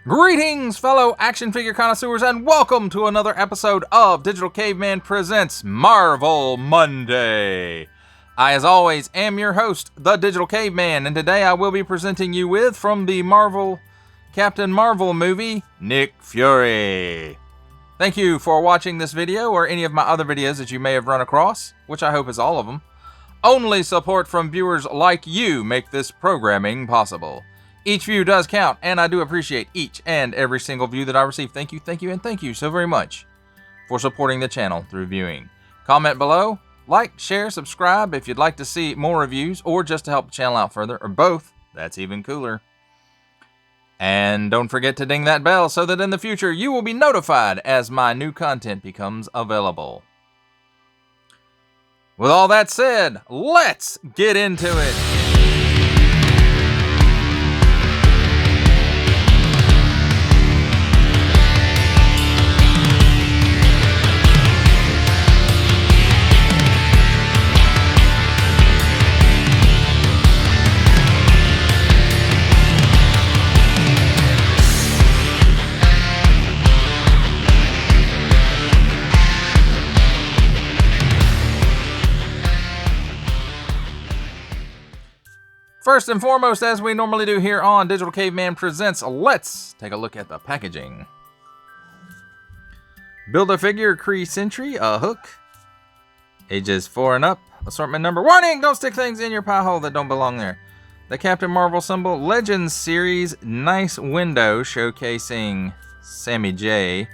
Greetings, fellow action figure connoisseurs, and welcome to another episode of Digital Caveman Presents Marvel Monday. I, as always, am your host, the Digital Caveman, and today I will be presenting you with, from the Captain Marvel movie, Nick Fury. Thank you for watching this video, or any of my other videos that you may have run across, which I hope is all of them. Only support from viewers like you make this programming possible. Each view does count, and I do appreciate each and every single view that I receive. Thank you, and thank you so very much for supporting the channel through viewing. Comment below, like, share, subscribe if you'd like to see more reviews, or just to help the channel out further, or both. That's even cooler. And don't forget to ding that bell so that in the future you will be notified as my new content becomes available. With all that said, let's get into it. First and foremost, as we normally do here on Digital Caveman Presents, let's take a look at the packaging. Build-A-Figure crease entry, a hook, ages 4 and up, assortment number. Warning! Don't stick things in your pie hole that don't belong there. The Captain Marvel symbol, Legends series, nice window showcasing Sammy J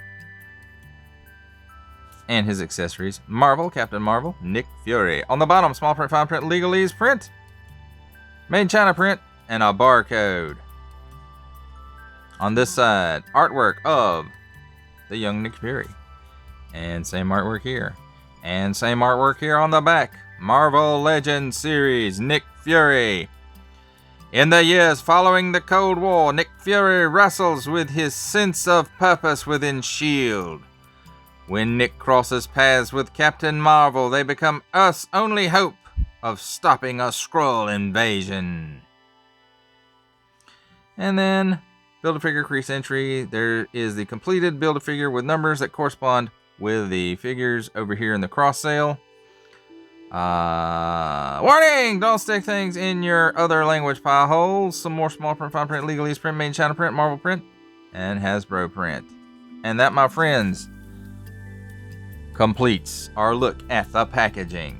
and his accessories. Marvel, Captain Marvel, Nick Fury. On the bottom, small print, fine print, legalese print. Made in China print, and a barcode. On this side, artwork of the young Nick Fury. And same artwork here. And same artwork here on the back. Marvel Legends series, Nick Fury. In the years following the Cold War, Nick Fury wrestles with his sense of purpose within S.H.I.E.L.D. When Nick crosses paths with Captain Marvel, they become Earth's only hope of stopping a Skrull invasion. And then, Build-A-Figure crease entry. There is the completed Build-A-Figure with numbers that correspond with the figures over here in the cross sale. Warning! Don't stick things in your other language pie holes. Some more small print, fine print, legalese print, made in China print, Marvel print, and Hasbro print. And that, my friends, completes our look at the packaging.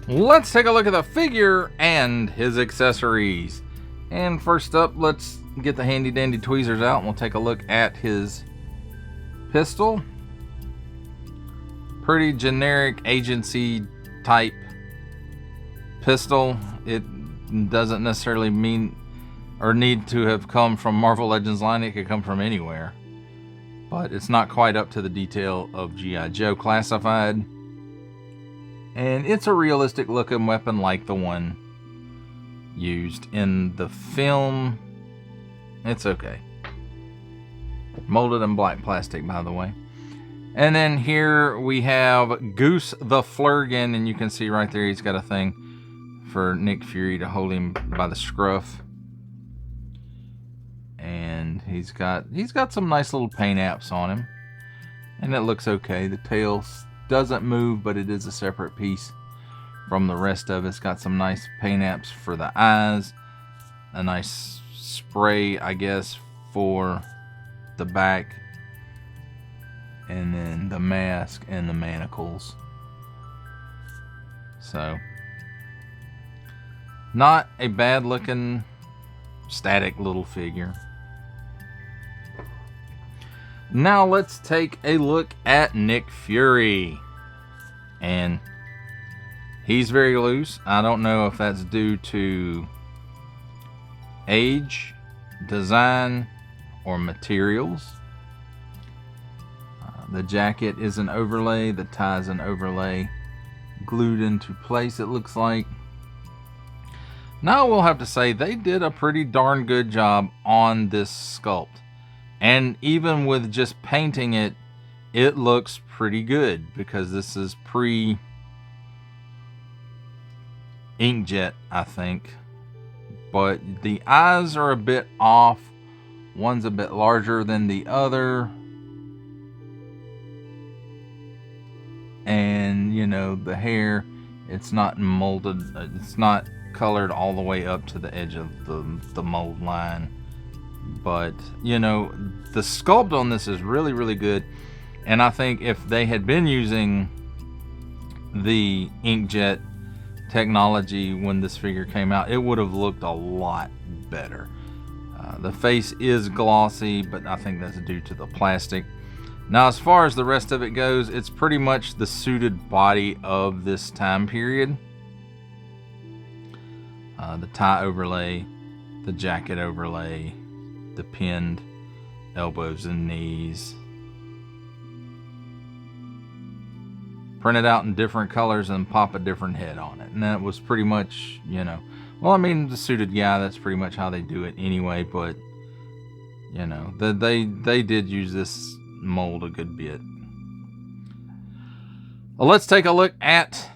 Let's take a look at the figure and his accessories. And first up, let's get the handy dandy tweezers out and we'll take a look at his pistol. Pretty generic agency type pistol. It doesn't necessarily mean or need to have come from Marvel Legends line. It could come from anywhere. But it's not quite up to the detail of G.I. Joe Classified. And it's a realistic looking weapon like the one used in the film. It's okay. Molded in black plastic, by the way. And then here we have Goose the Flurgan, and you can see right there he's got a thing for Nick Fury to hold him by the scruff. And he's got some nice little paint apps on him. And it looks okay. The tail doesn't move, but it is a separate piece from the rest of it. It's got some nice paint apps for the eyes, a nice spray, I guess, for the back, and then the mask and the manacles. So, not a bad looking static little figure. Now let's take a look at Nick Fury. And he's very loose. I don't know if that's due to age, design, or materials. The jacket is an overlay. The tie is an overlay. Glued into place, it looks like. Now we'll have to say they did a pretty darn good job on this sculpt. And even with just painting it, it looks pretty good because this is pre-inkjet, I think. but the eyes are a bit off. One's a bit larger than the other. And, you know, the hair, it's not molded, it's not colored all the way up to the edge of the mold line. But, you know, the sculpt on this is really, really good. And I think if they had been using the inkjet technology when this figure came out, it would have looked a lot better. The face is glossy, but I think that's due to the plastic. Now, as far as the rest of it goes, it's pretty much the suited body of this time period. The tie overlay, the jacket overlay, the pinned elbows and knees. Printed out in different colors and pop a different head on it. And that was pretty much, you know, well, I mean, the suited guy, that's pretty much how they do it anyway, but, you know, they did use this mold a good bit. Well, let's take a look at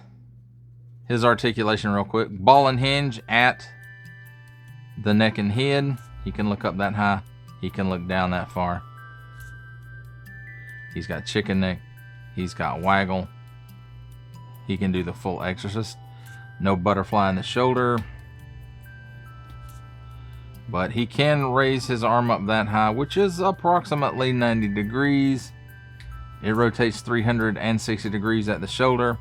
his articulation real quick. Ball and hinge at the neck and head. He can look up that high. He can look down that far. He's got chicken neck. He's got waggle. He can do the full exorcist. No butterfly in the shoulder. But he can raise his arm up that high, which is approximately 90 degrees. It rotates 360 degrees at the shoulder.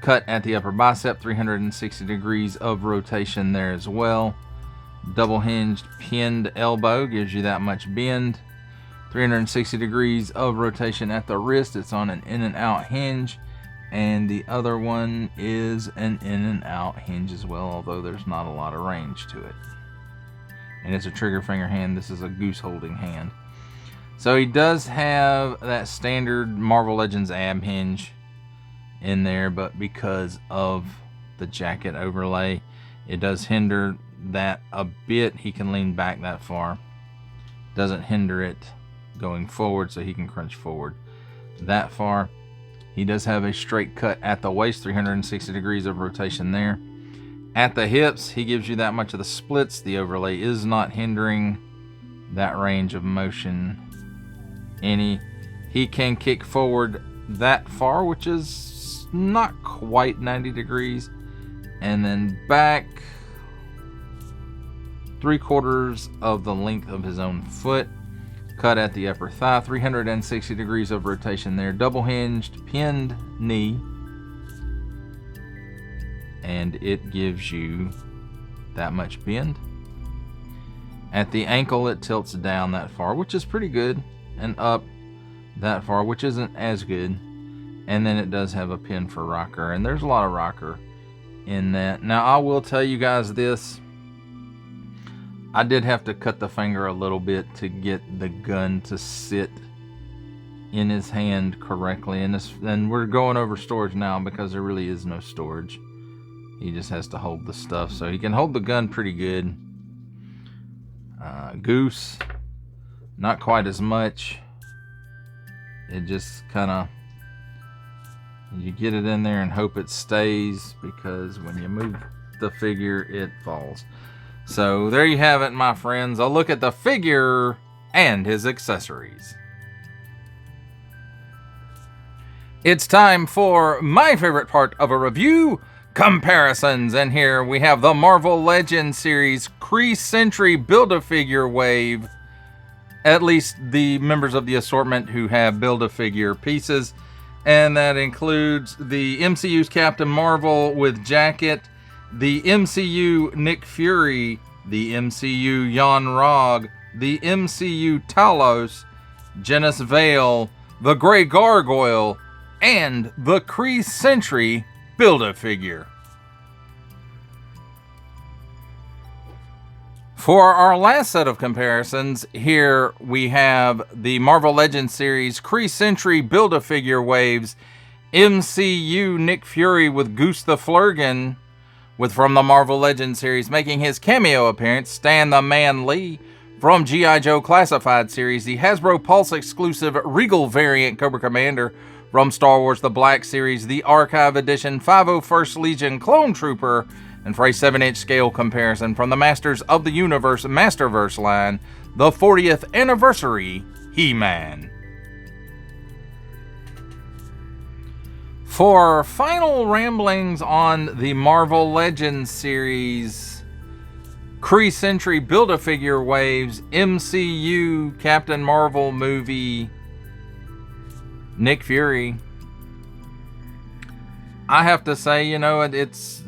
Cut at the upper bicep, 360 degrees of rotation there as well. Double hinged pinned elbow gives you that much bend. 360 degrees of rotation at the wrist. It's on an in and out hinge. And the other one is an in and out hinge as well, although there's not a lot of range to it. And it's a trigger finger hand. This is a goose holding hand. So he does have that standard Marvel Legends ab hinge in there, but because of the jacket overlay, it does hinder that a bit. He can lean back that far. Doesn't hinder it going forward, so he can crunch forward that far. He does have a straight cut at the waist, 360 degrees of rotation there. At the hips, he gives you that much of the splits. The overlay is not hindering that range of motion any. He can kick forward that far, which is not quite 90 degrees. And then back 3/4 of the length of his own foot. Cut at the upper thigh, 360 degrees of rotation there. Double hinged, pinned knee. And it gives you that much bend. At the ankle, it tilts down that far, which is pretty good, and up that far, which isn't as good. And then it does have a pin for rocker, and there's a lot of rocker in that. Now, I will tell you guys this. I did have to cut the finger a little bit to get the gun to sit in his hand correctly. And we're going over storage now because there really is no storage. He just has to hold the stuff. So he can hold the gun pretty good. Goose, not quite as much. It just kind of, you get it in there and hope it stays, because when you move the figure, it falls. So there you have it, my friends. A look at the figure and his accessories. It's time for my favorite part of a review, comparisons. And here we have the Marvel Legends series Kree Sentry Build-A-Figure wave. At least the members of the assortment who have Build-A-Figure pieces. And that includes the MCU's Captain Marvel with jacket, the MCU Nick Fury, the MCU Yon-Rogg, the MCU Talos, Genis Vale, the Grey Gargoyle, and the Kree Sentry Build-A-Figure. For our last set of comparisons, here we have the Marvel Legends series Kree Sentry Build-A-Figure waves, MCU Nick Fury with Goose the Flurgan, with from the Marvel Legends series making his cameo appearance, Stan the Man Lee. From G.I. Joe Classified series, the Hasbro Pulse exclusive Regal variant Cobra Commander. From Star Wars The Black series, the Archive Edition 501st Legion Clone Trooper. And for a 7-inch scale comparison from the Masters of the Universe Masterverse line, the 40th Anniversary He-Man. For final ramblings on the Marvel Legends series, Kree Century Build-A-Figure Waves, MCU, Captain Marvel movie, Nick Fury, I have to say, it's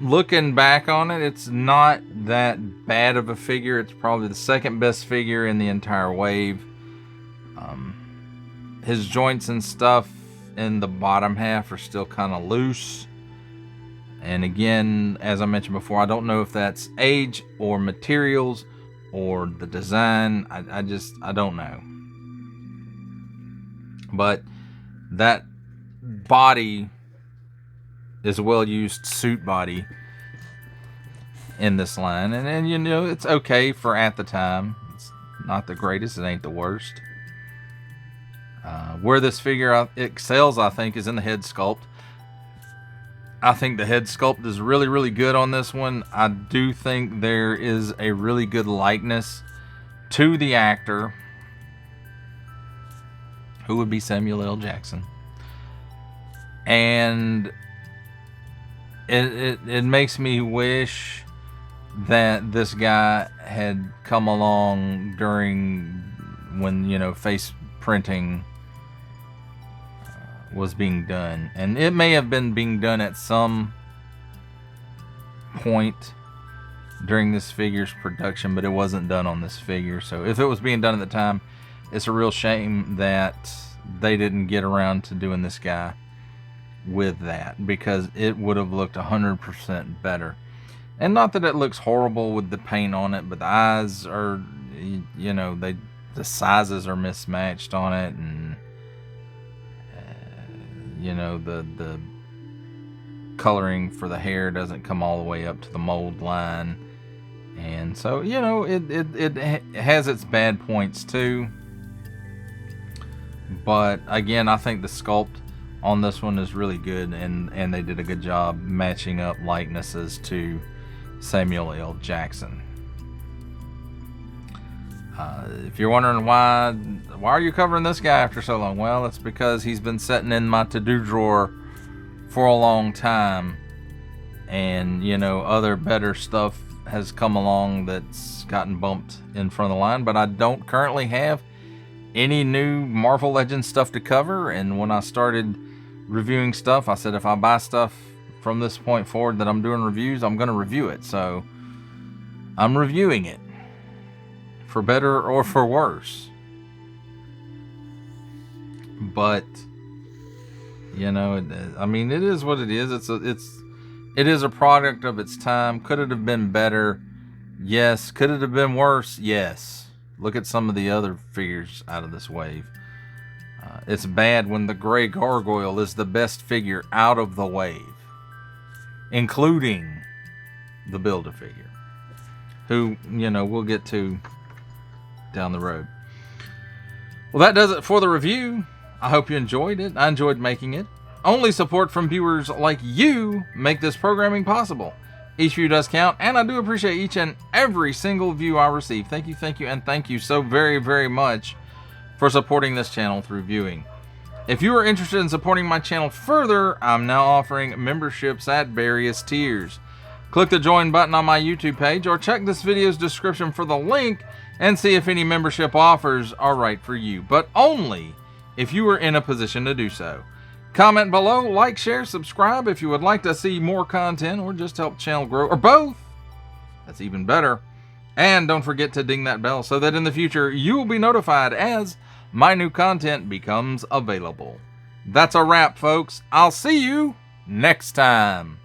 looking back on it, it's not that bad of a figure. It's probably the second best figure in the entire wave. His joints and stuff in the bottom half are still kind of loose. And again, as I mentioned before, I don't know if that's age or materials or the design. I don't know. But that body is a well-used suit body in this line. And it's okay for at the time. It's not the greatest. It ain't the worst. Where this figure excels, I think, is in the head sculpt. I think the head sculpt is really, really good on this one. I do think there is a really good likeness to the actor, who would be Samuel L. Jackson. And it makes me wish that this guy had come along during when, face printing was being done. And it may have been being done at some point during this figure's production, but it wasn't done on this figure. So if it was being done at the time, it's a real shame that they didn't get around to doing this guy with that, because it would have looked 100% better. And not that it looks horrible with the paint on it, but the eyes are, the sizes are mismatched on it, and the coloring for the hair doesn't come all the way up to the mold line. And so, it has its bad points too. But again, I think the sculpt on this one is really good, and they did a good job matching up likenesses to Samuel L. Jackson. If you're wondering why are you covering this guy after so long? Well, it's because he's been sitting in my to-do drawer for a long time, and other better stuff has come along that's gotten bumped in front of the line. But I don't currently have any new Marvel Legends stuff to cover, and when I started reviewing stuff, I said if I buy stuff from this point forward that I'm doing reviews, I'm going to review it. So I'm reviewing it, for better or for worse. But it is what it is. It is a product of its time. Could it have been better? Yes. Could it have been worse? Yes. Look at some of the other figures out of this wave. It's bad when the Gray Gargoyle is the best figure out of the wave, including the Build-A-Figure, who, we'll get to down the road. Well, that does it for the review. I hope you enjoyed it. I enjoyed making it. Only support from viewers like you make this programming possible. Each view does count, and I do appreciate each and every single view I receive. Thank you, and thank you so very, very much for supporting this channel through viewing. If you are interested in supporting my channel further, I'm now offering memberships at various tiers. Click the join button on my YouTube page, or check this video's description for the link and see if any membership offers are right for you, but only if you are in a position to do so. Comment below, like, share, subscribe if you would like to see more content or just help the channel grow, or both. That's even better. And don't forget to ding that bell so that in the future you will be notified as my new content becomes available. That's a wrap, folks. I'll see you next time.